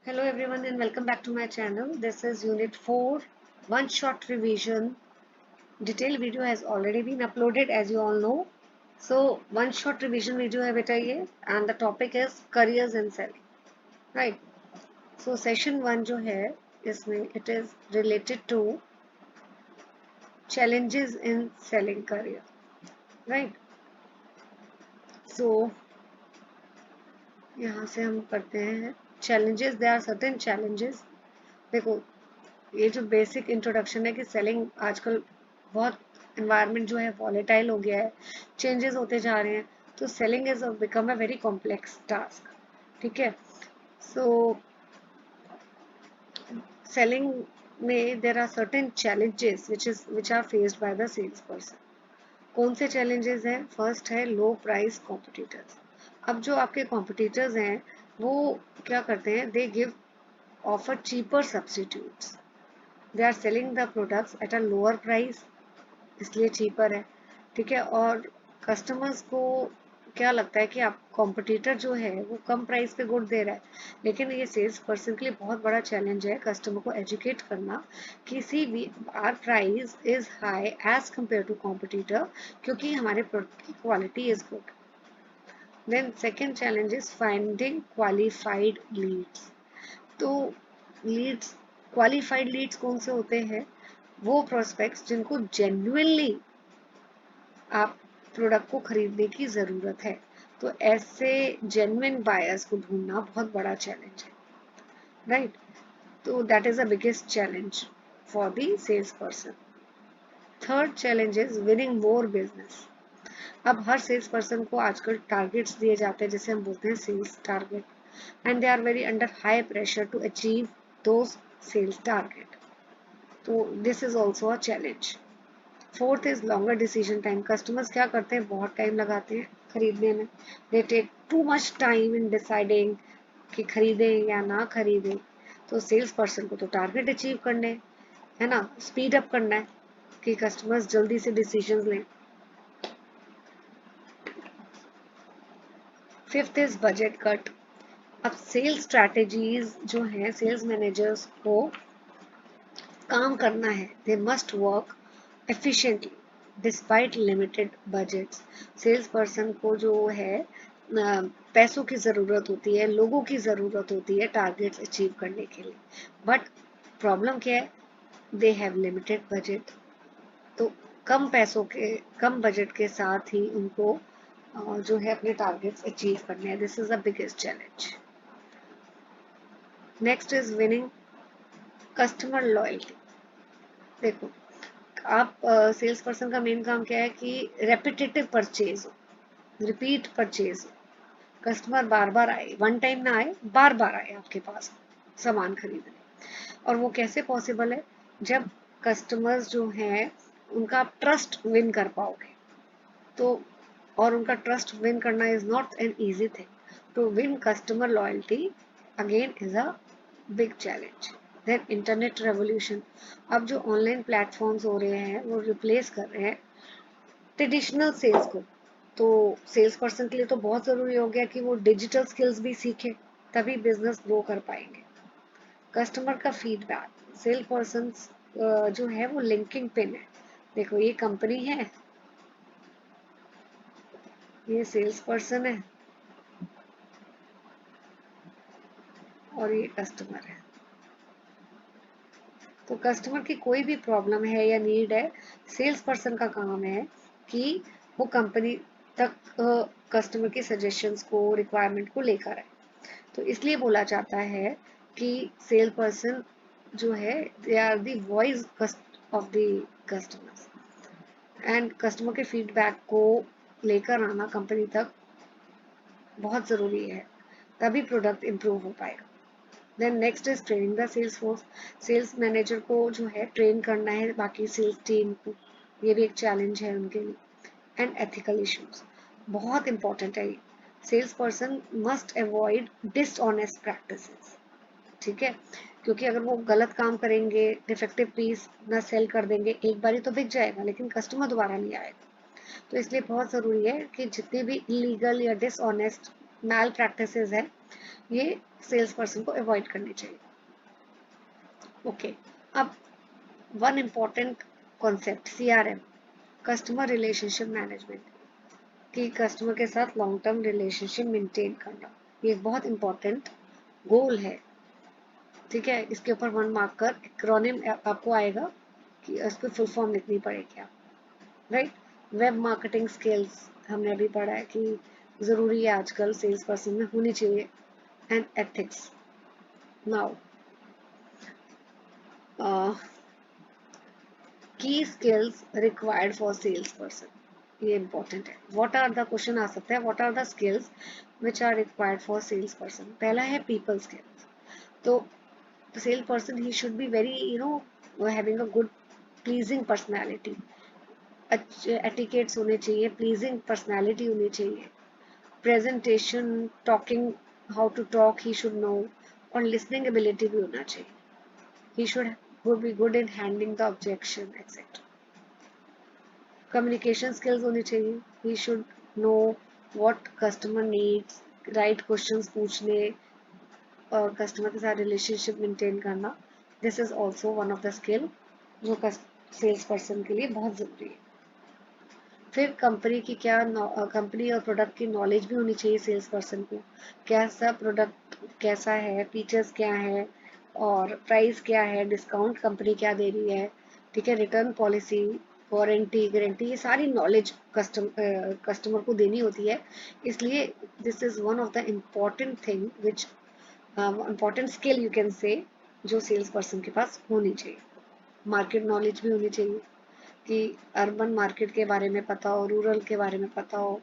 Hello everyone and welcome back to my channel. This is Unit 4, one shot revision. Detailed video has already been uploaded as you all know. So one shot revision video है बेटा ये and the topic is careers in selling. Right. So session 1 जो है इसमें it is related to challenges in selling career. Right. So यहाँ से हम करते हैं challenges. There are certain challenges. देखो ये जो बेसिक इंट्रोडक्शन है कि सेलिंग आजकल बहुत एनवायरनमेंट जो है वॉलेटाइल हो गया है, चेंजेस होते जा रहे हैं, तो selling is become a very complex task. ठीक है. सो सेलिंग में there are certain challenges which are faced by the sales person. कौन से चैलेंजेस हैं? फर्स्ट है लो प्राइस कॉम्पिटिटर्स. अब जो आपके कॉम्पिटिटर्स हैं वो क्या करते हैं? They give offer cheaper substitutes. They are selling the products at a lower price, इसलिए चीपर है. ठीक है. और कस्टमर्स को क्या लगता है कि आप कॉम्पिटिटर जो है वो कम प्राइस पे गुड दे रहा है, लेकिन ये सेल्स पर्सन के लिए बहुत बड़ा चैलेंज है कस्टमर को एजुकेट करना किसी भी our price is high as compare to competitor, क्योंकि हमारे प्रोडक्ट की quality is good. Then second challenge is finding qualified leads. तो लीड्स, क्वालिफाइड लीड्स कौन से होते हैं? वो प्रोस्पेक्ट्स जिनको जेन्युइनली आप प्रोडक्ट को खरीदने की ज़रूरत है. तो ऐसे जेन्युइन बायर्स को ढूंढना बहुत बड़ा चैलेंज है. राइट. तो that is the biggest challenge for the sales person. Third challenge is winning more business. अब हर सेल्स पर्सन को आजकल टारगेट्स दिए जाते हैं, जैसे हम बोलते हैं sales target, and they are very under high pressure to achieve those sales target. तो this is also a challenge. Fourth is longer decision time. Customers क्या करते हैं? बहुत टाइम लगाते हैं खरीदने में. They take too much time in deciding कि खरीदें या ना खरीदें. तो सेल्स पर्सन को तो टारगेट अचीव करने है ना, स्पीड अप करना है कि कस्टमर्स जल्दी से डिसीजन लें. Fifth is budget cut. अब सेल्स स्ट्रैटेजीज जो है, सेल्स मैनेजर्स को काम करना है. They must work efficiently despite limited budgets. Sales person को जो है पैसों की ज़रूरत होती है, लोगों की ज़रूरत होती है टारगेट्स अचीव करने के लिए, बट प्रॉब्लम क्या है? They have limited budget. तो कम पैसों के, कम बजट के साथ ही उनको जो है अपने टारगेट्स अचीव करने हैं. This is the biggest challenge. Next is winning customer loyalty. देखो आप सेल्स पर्सन का मेन काम क्या है कि रेपिटेटिव परचेज हो, रिपीट परचेज हो. कस्टमर बार बार आए, वन टाइम ना आए, बार बार आए आपके पास सामान खरीदने. और वो कैसे पॉसिबल है? जब कस्टमर्स जो हैं उनका आप ट्रस्ट विन कर पाओगे. तो और उनका ट्रस्ट विन करना is not an easy thing. To win customer loyalty again is a big challenge. Then internet revolution. अब जो ऑनलाइन प्लेटफॉर्म्स हो रहे हैं वो रिप्लेस कर रहे हैं ट्रेडिशनल सेल्स को. तो सेल्स पर्सन के लिए तो बहुत ज़रूरी हो गया कि वो डिजिटल स्किल्स भी सीखे, तभी बिजनेस ग्रो कर पाएंगे. कस्टमर का फीडबैक. सेल्स पर्सन जो है वो लिंकिंग पिन है. देखो ये कंपनी है, ये सेल्स पर्सन है और ये कस्टमर है. तो कस्टमर की कोई भी प्रॉब्लम है या नीड है, सेल्स पर्सन का काम है कि वो कंपनी तक कस्टमर के सजेशंस को, रिक्वायरमेंट को लेकर आए. तो इसलिए बोला जाता है कि सेल्स पर्सन जो है they are the voice of the customers, and customer के फीडबैक को लेकर आना कंपनी तक बहुत ज़रूरी है, तभी प्रोडक्ट इम्प्रूव हो पाएगा. Then next is training the sales force. Sales manager को जो है ट्रेन करना है बाकी सेल्स टीम को, ये भी एक चैलेंज है उनके लिए. एंड एथिकल इश्यूज बहुत इंपॉर्टेंट है. Sales person must avoid dishonest practices. ठीक है, क्योंकि अगर वो गलत काम करेंगे, डिफेक्टिव पीस ना सेल कर देंगे, एक बारी तो बिक जाएगा लेकिन कस्टमर दोबारा नहीं आएगा. तो इसलिए बहुत ज़रूरी है कि जितने भी इलीगल या डिसऑनेस्ट मैल प्रैक्टिसेस हैं ये सेल्स पर्सन को अवॉइड करनी चाहिए। ओके, अब one important concept CRM, customer relationship management, कि कस्टमर के साथ लॉन्ग टर्म रिलेशनशिप मेंटेन करना, ये एक बहुत इंपॉर्टेंट गोल है। ठीक है, इसके ऊपर 1 मार्क का एक्रोनिम आपको आएगा कि इसको फुल फॉर्म लिखनी पड़ेगी आप, राइट। वेब मार्केटिंग स्किल्स हमने अभी पढ़ा है कि ज़रूरी है आजकल सेल्स पर्सन में होनी चाहिए, and ethics. Now key skills required for sales person, ये इंपॉर्टेंट है। व्हाट आर द क्वेश्चन आ सकता है, what are the skills which are required for sales person. पहला है पीपल स्किल्स। तो sales person he should be very having a good pleasing personality, अच्छे etiquettes होने चाहिए, प्लीजिंग पर्सनैलिटी होनी चाहिए, presentation, talking, how to talk he should know, और listening ability भी होना चाहिए। He should be good in handling the objection etc. Communication skills होनी चाहिए, ही should know what customer needs, right questions पूछने और कस्टमर के साथ रिलेशनशिप मेंटेन करना, this is also one of the skill जो सेल्स पर्सन के लिए बहुत ज़रूरी है। फिर कंपनी की क्या कंपनी और प्रोडक्ट की नॉलेज भी होनी चाहिए सेल्स पर्सन को, कैसा प्रोडक्ट कैसा है, फीचर्स क्या है और प्राइस क्या है, डिस्काउंट कंपनी क्या दे रही है, ठीक है, रिटर्न पॉलिसी, वारंटी, गारंटी, ये सारी नॉलेज कस्टमर को देनी होती है। इसलिए this is one of the important thing which important skill you can say जो सेल्स पर्सन के पास होनी चाहिए। मार्केट नॉलेज भी होनी चाहिए कि अर्बन मार्केट के बारे में पता हो, रूरल के बारे में पता हो,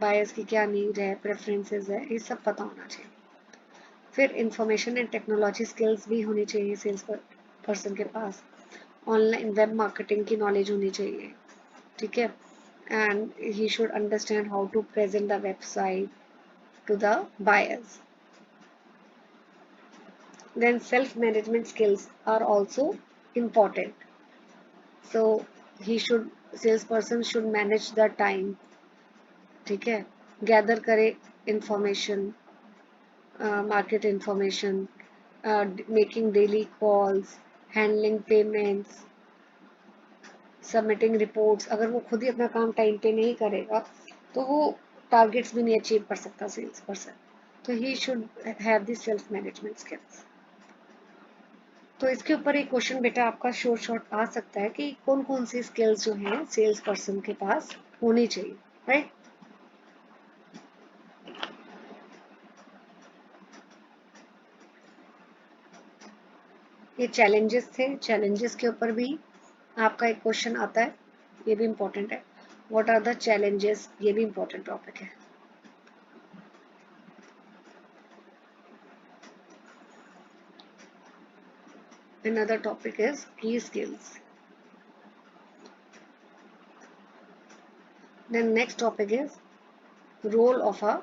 बायर्स की क्या नीड है, प्रेफरेंसेस है, ये सब पता होना चाहिए। फिर इंफॉर्मेशन एंड टेक्नोलॉजी स्किल्स भी होनी चाहिए सेल्स पर्सन के पास, ऑनलाइन वेब मार्केटिंग की नॉलेज होनी चाहिए, ठीक है, and he should understand how to present the website to the buyers. Then self management skills are also important. So he should, salesperson should manage the time, ठीक है, gather करे information, market information, making daily calls, handling payments, submitting reports. अगर वो खुद ही अपना काम time पे नहीं करेगा तो वो टारगेट्स भी नहीं अचीव कर सकता सेल्स पर्सन। तो he should have the self management skills. तो इसके ऊपर एक क्वेश्चन बेटा आपका शॉर्ट शॉर्ट आ सकता है कि कौन कौन सी स्किल्स जो हैं सेल्स पर्सन के पास होनी चाहिए, राइट। ये चैलेंजेस थे, चैलेंजेस के ऊपर भी आपका एक क्वेश्चन आता है, ये भी इम्पोर्टेंट है। व्हाट आर द चैलेंजेस, ये भी इम्पोर्टेंट टॉपिक है। Another topic is key skills. Then next topic is role of a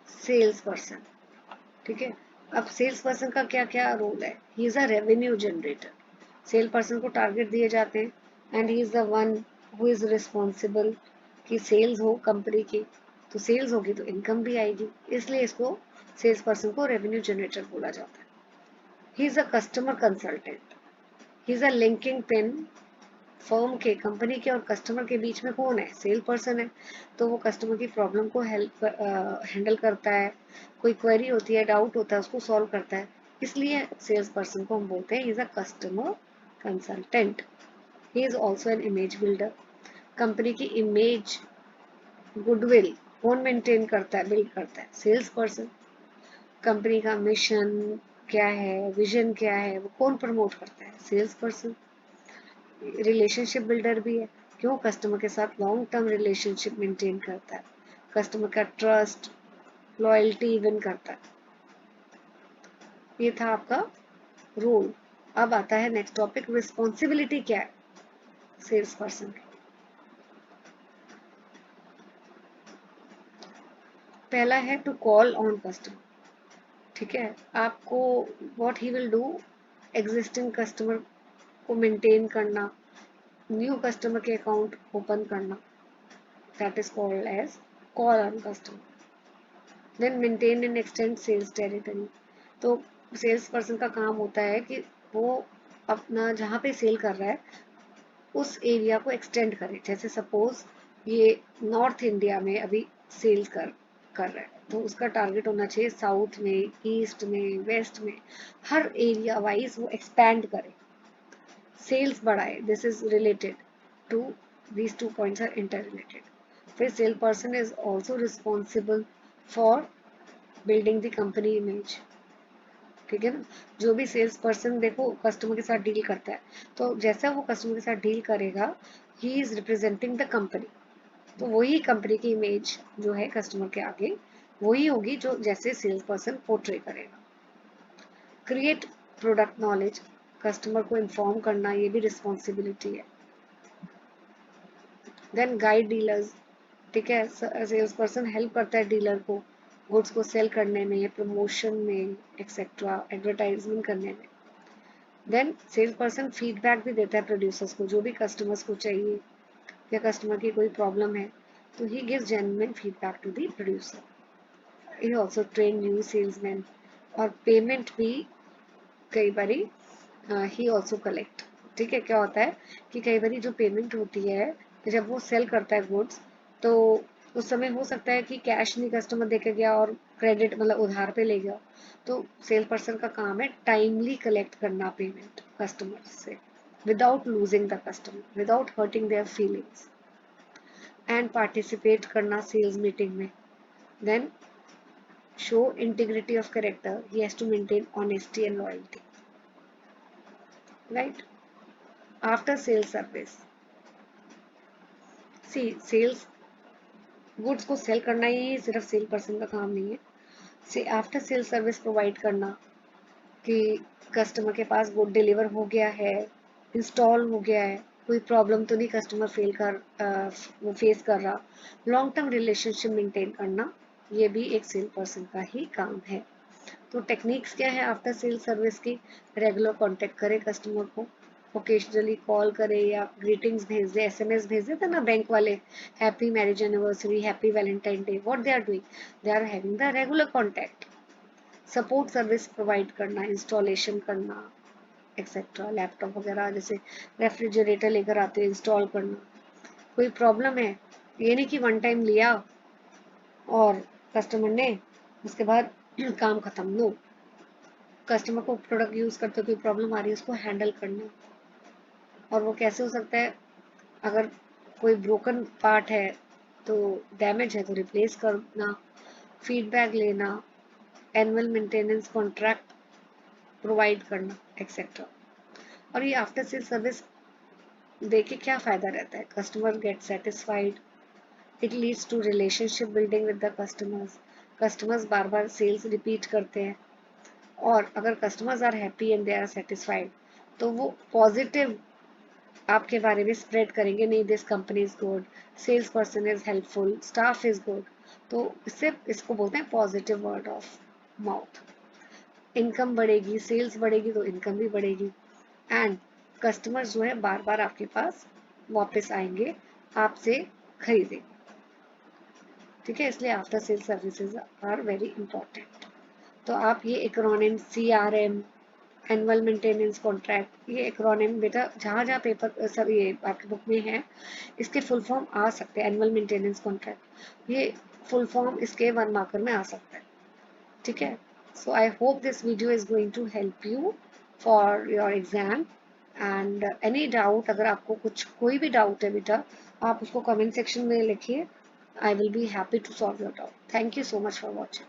sales person. ठीक है, अब सेल्स पर्सन का क्या क्या रोल है। He is a revenue generator, cell person को टारगेट दिए जाते हैं, and he is the one who is responsible कि सेल्स हो कंपनी की, तो सेल्स होगी तो इनकम भी आएगी, इसलिए इसको सेल्स पर्सन को रेवेन्यू जनरेटर बोला जाता है। He is a customer consultant, he is a linking pin, firm के, कंपनी के और कस्टमर के बीच में कौन है, सेल पर्सन है। तो वो कस्टमर की प्रॉब्लम को हैंडल करता है, कोई क्वेरी होती है, डाउट होता है, उसको सॉल्व करता है, इसलिए सेल्स पर्सन को हम बोलते हैं is a customer consultant. He is also an image builder, company की इमेज, गुडविल कौन मेंटेन करता है, बिल्ड करता है, सेल्स पर्सन। कंपनी का मिशन क्या है, विजन क्या है, वो कौन प्रमोट करता है, सेल्स पर्सन। रिलेशनशिप बिल्डर भी है, क्यों, कस्टमर के साथ लॉन्ग टर्म रिलेशनशिप मेंटेन करता है, कस्टमर का ट्रस्ट, लॉयल्टी विन करता है। ये था आपका रोल। अब आता है नेक्स्ट टॉपिक, रिस्पॉन्सिबिलिटी क्या है सेल्स पर्सन की। पहला है टू कॉल ऑन कस्टमर, ठीक है, आपको what he will do, existing customer को मेंटेन करना, न्यू कस्टमर के अकाउंट ओपन करना, that is called as call on customer. Then maintain and extend sales territory. तो सेल्स पर्सन का काम होता है कि वो अपना जहाँ पे सेल कर रहा है उस एरिया को एक्सटेंड करे। जैसे सपोज ये नॉर्थ इंडिया में अभी सेल कर रहा है, तो उसका टारगेट होना चाहिए साउथ में, ईस्ट में, वेस्ट में, हर एरिया वाइज वो एक्सपैंड करे, सेल्स बढ़ाए। This is related to, these two points are interrelated. फिर sale person is also responsible for building the company image. ठीक है ना, जो भी सेल्स पर्सन देखो कस्टमर के साथ डील करता है, तो जैसा वो कस्टमर के साथ डील करेगा, he is representing the company. तो वही कंपनी की इमेज जो है कस्टमर के आगे वही होगी जो जैसे सेल्स पर्सन पोर्ट्रे करेगा। क्रिएट प्रोडक्ट नॉलेज, कस्टमर को इन्फॉर्म करना ये भी रिस्पॉन्सिबिलिटी है। देन गाइड डीलर्स, ठीक है, सेल्स पर्सन हेल्प करता है डीलर को गुड्स को सेल करने में, प्रमोशन में, एक्सेट्रा, एडवर्टाइजमेंट करने में। देन सेल्स पर्सन फीडबैक भी देता है प्रोड्यूसर्स को, जो भी कस्टमर्स को चाहिए या कस्टमर की कोई प्रॉब्लम है तो he gives genuine feedback to the producer. He also train new salesman, और पेमेंट भी कई बारी ही ऑल्सो कलेक्ट। ठीक है, क्या होता है कि कई बारी जो पेमेंट होती है जब वो सेल करता है गुड्स, तो उस समय हो सकता है कि कैश नहीं कस्टमर देके गया और क्रेडिट मतलब उधार पे ले गया, तो सेल पर्सन का काम है टाइमली कलेक्ट करना पेमेंट कस्टमर से, without losing the customer, without hurting their feelings, and participate करना सेल्स मीटिंग में। Then show integrity of character, he has to maintain honesty and loyalty. Right, after sale service, see sales goods को sell करना ही सिर्फ cell person का काम नहीं है, से आफ्टर सेल सर्विस प्रोवाइड करना कि कस्टमर के पास गुड डिलीवर हो गया है, इंस्टॉल हो गया है, कोई प्रॉब्लम तो नहीं कस्टमर वो फेस कर रहा, लॉन्ग टर्म रिलेशनशिप मेंटेन करना ये भी एक सेल पर्सन का ही काम है। तो टेक्निक्स क्या है आफ्टर सेल सर्विस की? रेगुलर कांटेक्ट करें कस्टमर को, ओकेजनली कॉल करे या ग्रीटिंग्स भेज दे, एसएमएस भेज देते ना बैंक वाले, happy marriage anniversary, happy Valentine day, what they are doing, they are having the regular contact. Support service provide करना, इंस्टॉलेशन करना, एक्सेट्रा, लैपटॉप वगैरह जैसे रेफ्रिजरेटर लेकर आते हैं इंस्टॉल करना, कोई प्रॉब्लम है, ये नहीं कि वन टाइम लिया और कस्टमर ने उसके बाद काम खत्म, नो, कस्टमर को प्रोडक्ट यूज करते कोई प्रॉब्लम आ रही है उसको हैंडल करना। और वो कैसे हो सकता है, अगर कोई ब्रोकन पार्ट है तो डैमेज है तो रिप्लेस करना, फीडबैक लेना, एनुअल मेंटेनेंस कॉन्ट्रैक्ट प्रोवाइड करना, एक्सेट्रा। और ये आफ्टर सेल सर्विस देके क्या फायदा रहता है? Customer get satisfied, it leads to relationship building with the customers, customers बार बार सेल्स रिपीट करते हैं, और अगर customers are happy and they are satisfied तो वो पॉजिटिव आपके बारे में स्प्रेड करेंगे, नहीं this company is good, sales person is helpful, staff is good. तो इससे इसको बोलते हैं positive word of mouth. Income बढ़ेगी, सेल्स बढ़ेगी तो इनकम भी बढ़ेगी, एंड कस्टमर्स जो है बार बार आपके पास वापस आएंगे, आपसे खरीदेंगे। ठीक है, इसलिए after sale services are very important. तो आप ये acronym CRM, annual maintenance contract, ये एक्रोनिम बेटा जहाँ जहाँ पेपर सब ये आपकी बुक में है इसके फुल फॉर्म आ सकते हैं। एनुअल मेंटेनेंस कॉन्ट्रैक्ट ये फुल फॉर्म इसके 1 मार्कर में आ सकता है। ठीक है, so I hope this video is going to help you for your exam, and any doubt, अगर आपको कुछ कोई भी डाउट है बेटा आप उसको कमेंट सेक्शन में लिखिए, I will be happy to solve your doubt. Thank you so much for watching.